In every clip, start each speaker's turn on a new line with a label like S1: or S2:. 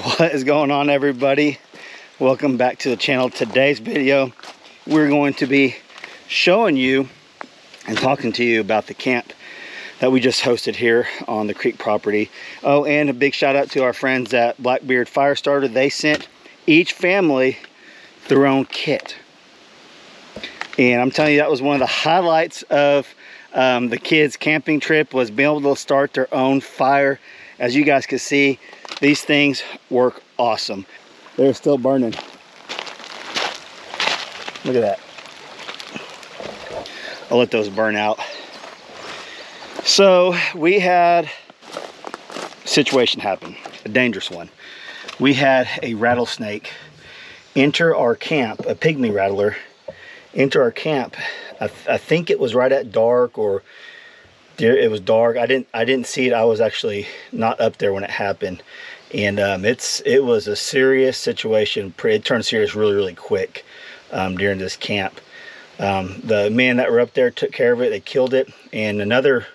S1: What is going on, everybody? Welcome back to the channel. Today's video, we're going to be showing you and talking to you about the camp that we just hosted here on the creek property. Oh, and a big shout out to our friends at Blackbeard Fire Starter. They sent each family their own kit, and I'm telling you, that was one of the highlights of the kids' camping trip, was being able to start their own fire. As you guys can see, these things work awesome. They're still burning. Look at that. I'll let those burn out. So we had a situation happen, a dangerous one. We had a rattlesnake enter our camp, a pygmy rattler, enter our camp. I think it was right at dark, or it was dark. I didn't see it. I was actually not up there when it happened, and it was a serious situation. It turned serious really quick during this camp. The men that were up there took care of it. They killed it, and another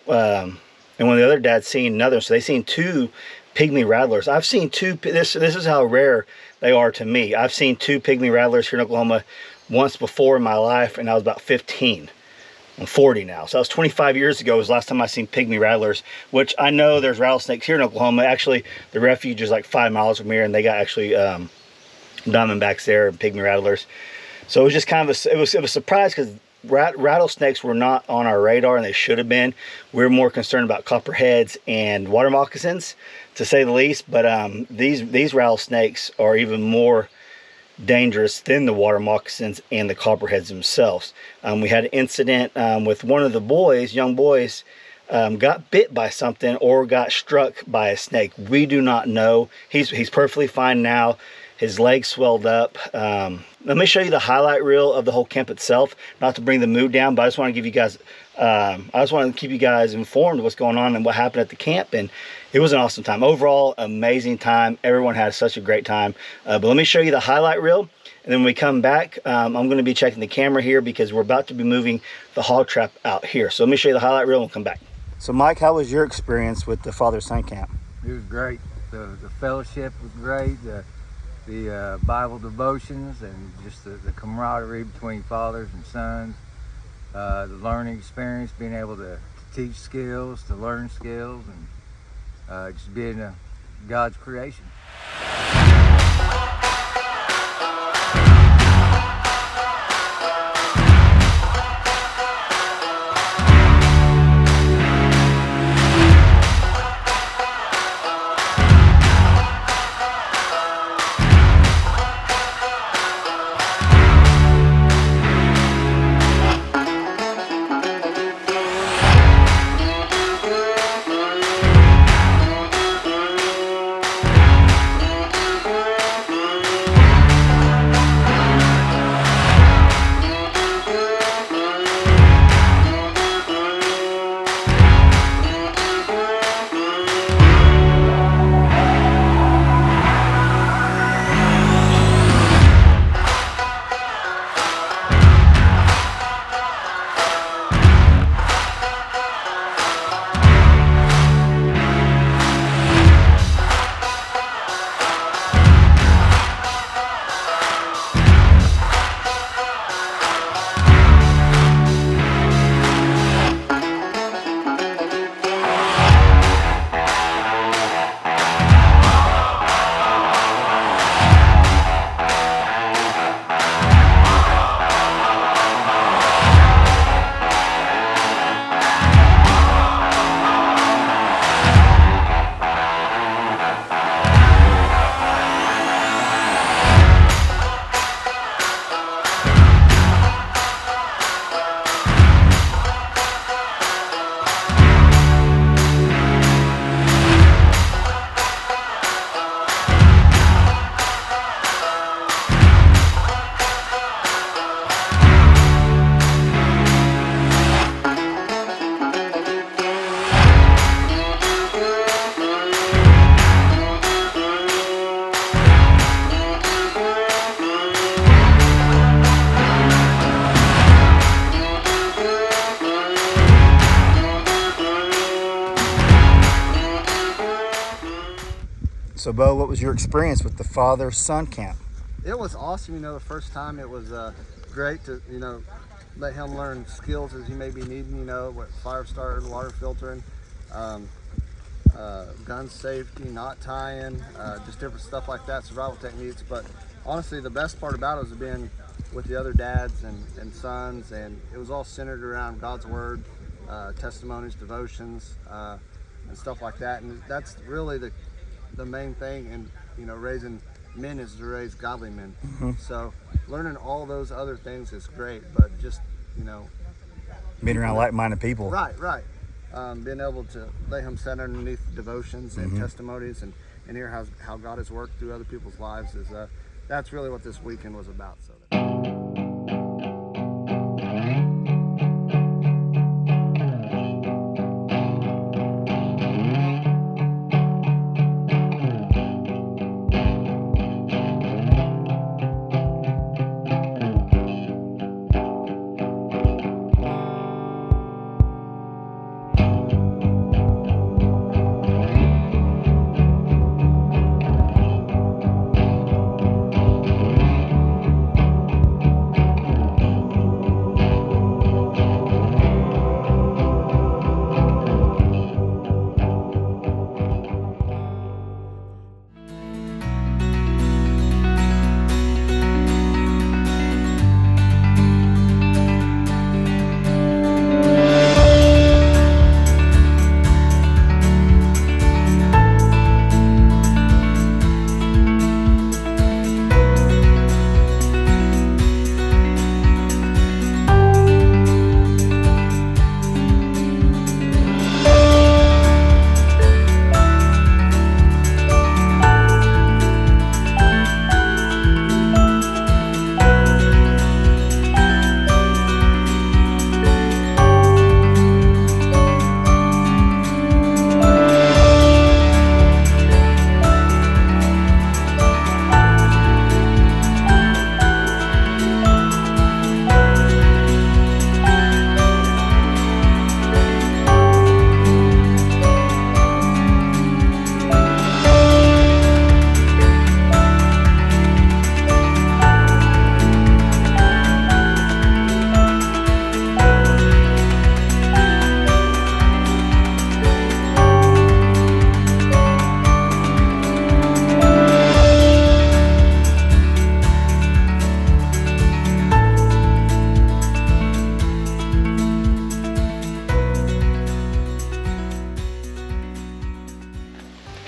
S1: and one of the other dads seen another. So they seen two pygmy rattlers. I've seen two. This is how rare they are to me. I've seen two pygmy rattlers here in Oklahoma once before in my life, and I was about 15. I'm 40 now, so that was 25 years ago was the last time I seen pygmy rattlers, which I know there's rattlesnakes here in Oklahoma. Actually, the refuge is like 5 miles from here, and they got actually diamondbacks there and pygmy rattlers. So it was just kind of it was a surprise, because rattlesnakes were not on our radar, and they should have been. We're more concerned about copperheads and water moccasins, to say the least. But these rattlesnakes are even more dangerous than the water moccasins and the copperheads themselves. We had an incident with one of the boys, young boys, got bit by something or got struck by a snake. We do not know. He's perfectly fine now. His leg swelled up. Let me show you the highlight reel of the whole camp itself, not to bring the mood down, but I just want to give you guys, I just want to keep you guys informed of what's going on and what happened at the camp. And it was an awesome time. Overall, amazing time. Everyone had such a great time. But let me show you the highlight reel. And then when we come back, I'm going to be checking the camera here, because we're about to be moving the hog trap out here. So let me show you the highlight reel and we'll come back. So Mike, how was your experience with the father-son camp?
S2: It was great. The fellowship was great. The Bible devotions, and just the camaraderie between fathers and sons. The learning experience, being able to teach skills, to learn skills, and just being God's creation.
S1: Bo, what was your experience with the father-son camp?
S3: It was awesome. You know, the first time it was great to, you know, let him learn skills as he may be needing, you know, what fire starting, water filtering, gun safety, knot tying, just different stuff like that, survival techniques. But honestly, the best part about it was being with the other dads and sons, and it was all centered around God's word, testimonies, devotions, and stuff like that. And that's really the main thing. And, you know, raising men is to raise godly men. So learning all those other things is great, but just, you know,
S1: Being around like-minded people.
S3: right. Being able to lay him set underneath devotions and testimonies and hear how God has worked through other people's lives is that's really what this weekend was about. So.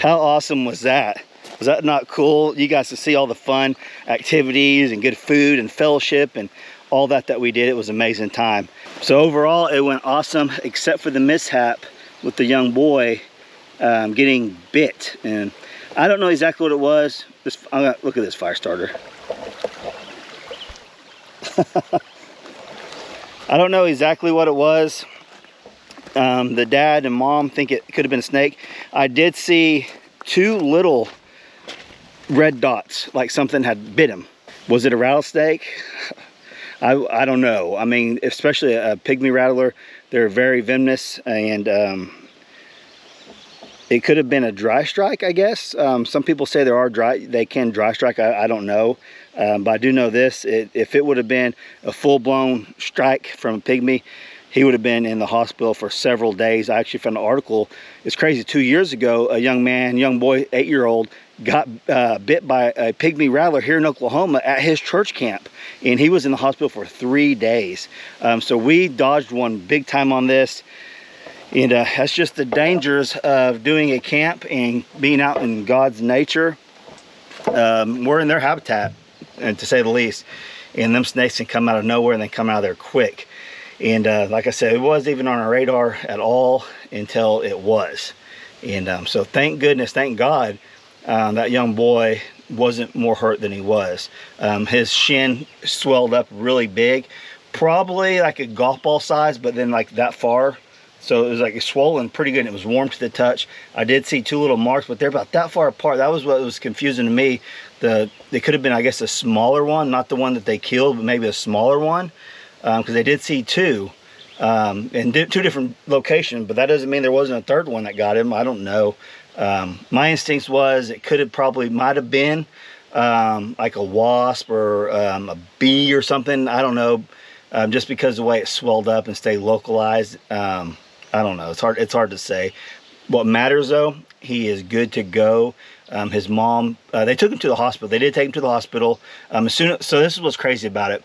S1: How awesome was that? Was that not cool? You guys to see all the fun activities and good food and fellowship and all that we did. It was an amazing time. So overall, it went awesome, except for the mishap with the young boy getting bit. And I don't know exactly what it was. Look at this fire starter. I don't know exactly what it was. The dad and mom think it could have been a snake. I did see 2 little red dots, like something had bit him. Was it a rattlesnake? I don't know. I mean, especially a pygmy rattler, they're very venomous, and it could have been a dry strike, I guess. Some people say they can dry strike. I don't know. But I do know this, if it would have been a full-blown strike from a pygmy, he would have been in the hospital for several days. I actually found an article, it's crazy, 2 years ago, a young boy, 8-year-old, got bit by a pygmy rattler here in Oklahoma at his church camp. And he was in the hospital for 3 days. So we dodged one big time on this. And that's just the dangers of doing a camp and being out in God's nature. We're in their habitat, and to say the least. And them snakes can come out of nowhere, and they come out of there quick. And like I said, it wasn't even on our radar at all until it was. And so thank goodness, thank God, that young boy wasn't more hurt than he was. His shin swelled up really big, probably like a golf ball size, but then like that far. So it was like swollen pretty good, and it was warm to the touch. I did see 2 little marks, but they're about that far apart. That was what was confusing to me. They could have been, I guess, a smaller one, not the one that they killed, but maybe a smaller one. Because they did see 2 in 2 different locations, but that doesn't mean there wasn't a third one that got him. I don't know. My instincts was it might have been like a wasp or a bee or something. I don't know, just because of the way it swelled up and stayed localized. I don't know. It's hard to say. What matters though, he is good to go. His mom, they took him to the hospital. They did take him to the hospital. So this is what's crazy about it.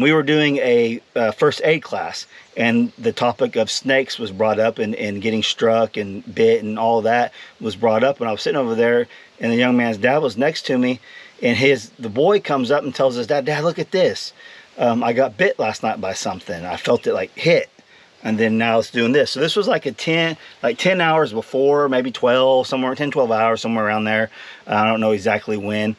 S1: We were doing a first aid class, and the topic of snakes was brought up, and getting struck and bit and all that was brought up. And I was sitting over there, and the young man's dad was next to me, and the boy comes up and tells his dad, "Dad, look at this. I got bit last night by something. I felt it like hit. And then now it's doing this." So this was like 10 hours before, maybe 12, 12 hours, somewhere around there. I don't know exactly when.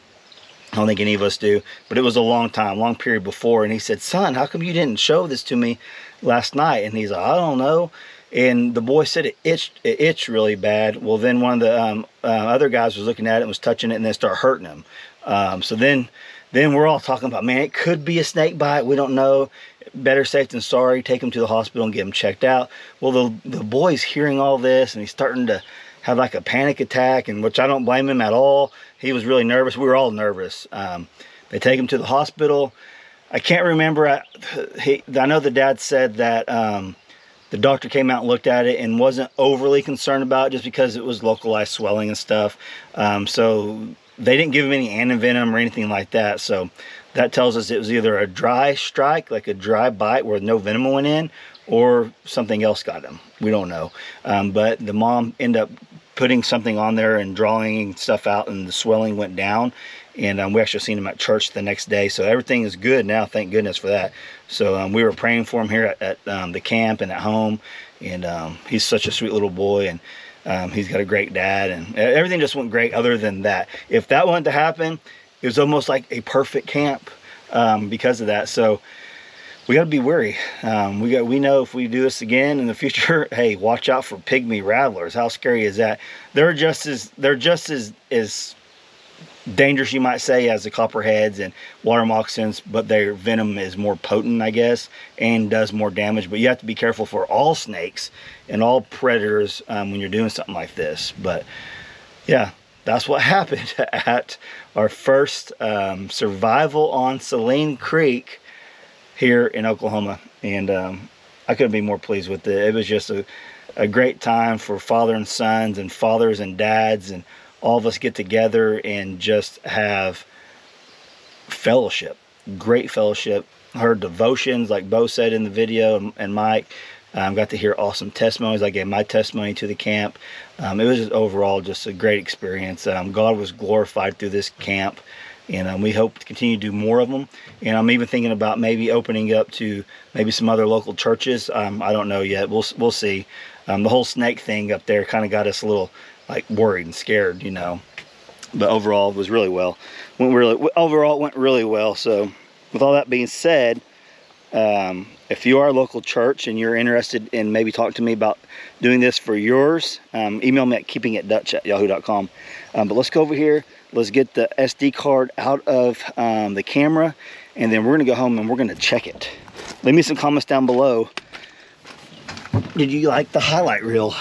S1: I don't think any of us do, but it was a long period before. And he said, "Son, how come you didn't show this to me last night?" And he's like, "I don't know." And the boy said it itched really bad. Well, then one of the other guys was looking at it and was touching it, and then started hurting him. So then we're all talking about, man, it could be a snake bite. We don't know. Better safe than sorry. Take him to the hospital and get him checked out. Well, the boy's hearing all this, and he's starting to have like a panic attack, and which I don't blame him at all. He was really nervous. We were all nervous. They take him to the hospital. I can't remember. I know the dad said that the doctor came out and looked at it and wasn't overly concerned about it, just because it was localized swelling and stuff. So they didn't give him any antivenom or anything like that. So that tells us it was either a dry strike, like a dry bite where no venom went in, or something else got him. We don't know. But the mom ended up putting something on there and drawing stuff out, and the swelling went down. And we actually seen him at church the next day. So everything is good now, thank goodness for that. So we were praying for him here at the camp and at home. And he's such a sweet little boy, and he's got a great dad, and everything just went great other than that. If that wasn't to happen, it was almost like a perfect camp because of that. So we got to be wary. We know if we do this again in the future, hey, watch out for pygmy rattlers. How scary is that? They're just as dangerous, you might say, as the copperheads and water moccasins, but their venom is more potent, I guess, and does more damage. But you have to be careful for all snakes and all predators when you're doing something like this. But yeah, that's what happened at our first survival on Saline Creek here in Oklahoma. And I couldn't be more pleased with it. It was just a great time for father and sons and fathers and dads, and all of us get together and just have fellowship, great fellowship. Heard devotions like Bo said in the video, and Mike. Got to hear awesome testimonies. I gave my testimony to the camp. It was just overall just a great experience. God was glorified through this camp, and we hope to continue to do more of them. And I'm even thinking about maybe opening up to maybe some other local churches. I don't know yet. We'll see. The whole snake thing up there kind of got us a little like worried and scared, you know. But overall, it was really well. Overall, it went really well. So, with all that being said, if you are a local church and you're interested in maybe talking to me about doing this for yours, email me at keepingitdutch@yahoo.com. But let's go over here. Let's get the SD card out of the camera, and then we're going to go home and we're going to check it. Leave me some comments down below. Did you like the highlight reel?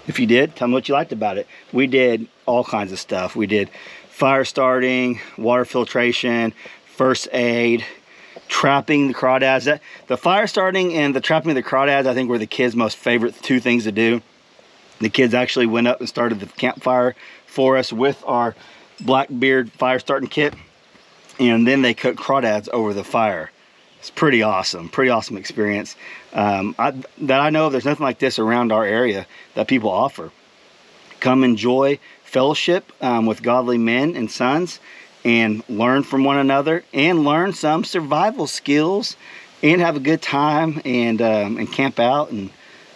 S1: If you did, tell me what you liked about it. We did all kinds of stuff. We did fire starting, water filtration, first aid, trapping the crawdads. The fire starting and the trapping of the crawdads, I think, were the kids' most favorite two things to do. The kids actually went up and started the campfire for us with our Blackbeard fire starting kit, and then they cooked crawdads over the fire. It's pretty awesome experience. That I know of, there's nothing like this around our area that people offer. Come enjoy fellowship with godly men and sons, and learn from one another, and learn some survival skills, and have a good time, and camp out, and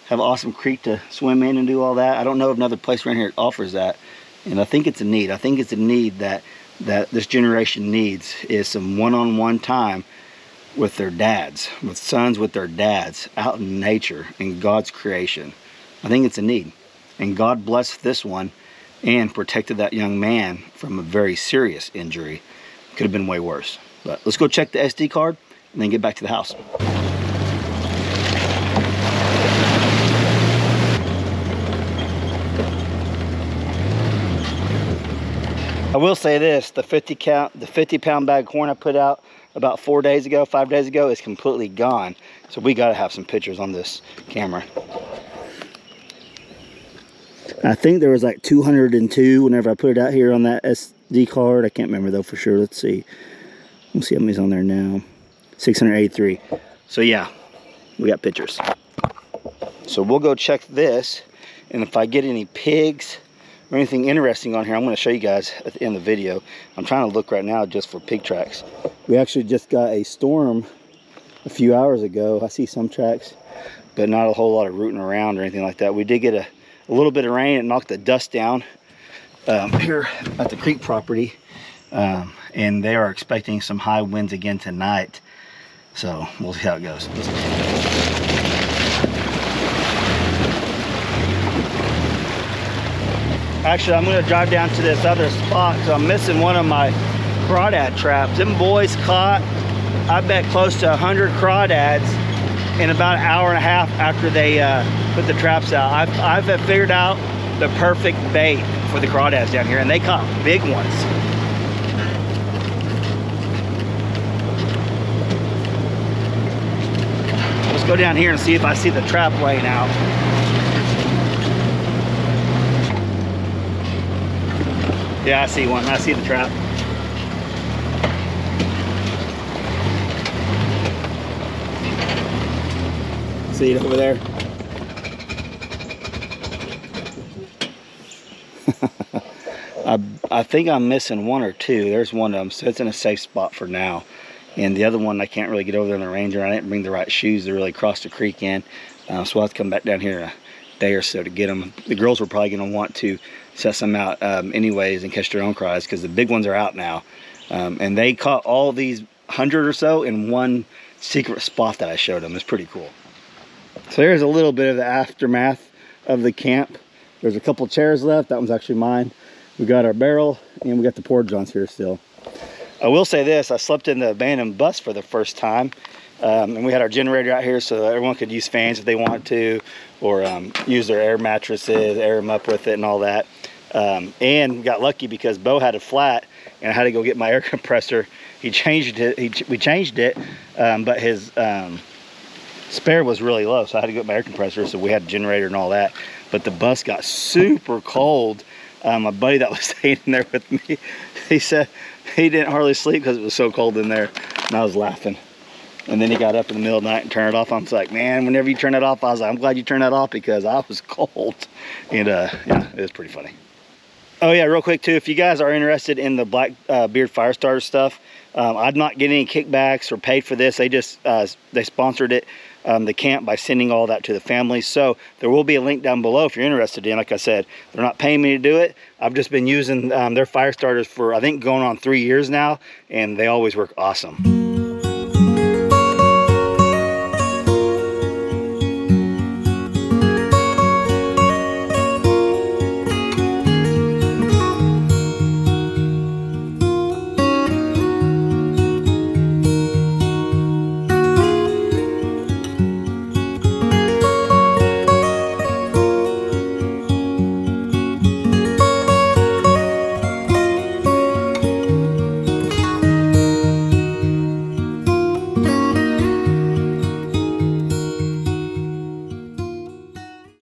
S1: have an awesome creek to swim in and do all that. I don't know of another place around here that offers that, and I think it's a need. I think it's a need that this generation needs, is some one-on-one time with their dads, with sons with their dads, out in nature, in God's creation. I think it's a need, and God blessed this one and protected that young man from a very serious injury. Could have been way worse. But let's go check the SD card and then get back to the house. I will say this, the 50 pound bag of corn I put out about 5 days ago is completely gone. So we gotta have some pictures on this camera. I think there was like 202 whenever I put it out here on that SD card. I can't remember though for sure. Let's see. We'll see how many's on there now. 683. So yeah, we got pictures. So we'll go check this, and if I get any pigs or anything interesting on here, I'm going to show you guys at the end of the video. I'm trying to look right now just for pig tracks. We actually just got a storm a few hours ago. I see some tracks, but not a whole lot of rooting around or anything like that. We did get a little bit of rain. It knocked the dust down here at the creek property, and they are expecting some high winds again tonight. So we'll see how it goes. Actually, I'm going to drive down to this other spot because I'm missing one of my crawdad traps. Them boys caught, I bet, close to 100 crawdads in about an hour and a half after they put the traps out. I've figured out the perfect bait for the crawdads down here, and they caught big ones. Let's go down here and see if I see the trap laying out. Yeah, I see one. I see the trap. See it over there? I think I'm missing one or two. There's one of them, so it's in a safe spot for now. And the other one, I can't really get over there in the Ranger. I didn't bring the right shoes to really cross the creek in. So I'll have to come back down here in a day or so to get them. The girls were probably going to want to set some out anyways and catch their own cries because the big ones are out now. And they caught all these 100 or so in one secret spot that I showed them. It's pretty cool. So here's a little bit of the aftermath of the camp. There's a couple chairs left. That one's actually mine. We got our barrel and we got the porta johns here still. I will say this, I slept in the abandoned bus for the first time. And we had our generator out here so everyone could use fans if they wanted to, or use their air mattresses, air them up with it and all that. And got lucky because Bo had a flat and I had to go get my air compressor. He changed it, we changed it, but his spare was really low, so I had to get my air compressor, so we had a generator and all that. But the bus got super cold. My buddy that was staying in there with me, he said he didn't hardly sleep because it was so cold in there, and I was laughing. And then he got up in the middle of the night and turned it off. I was like, man, whenever you turn it off, I was like, I'm glad you turned that off because I was cold. And yeah, it was pretty funny. Oh yeah, real quick too, if you guys are interested in the black beard fire starter stuff, I'm not getting any kickbacks or paid for this. They just they sponsored it, the camp, by sending all that to the families. So there will be a link down below if you're interested in. Like I said, they're not paying me to do it. I've just been using their fire starters for, I think, going on 3 years now, and they always work awesome.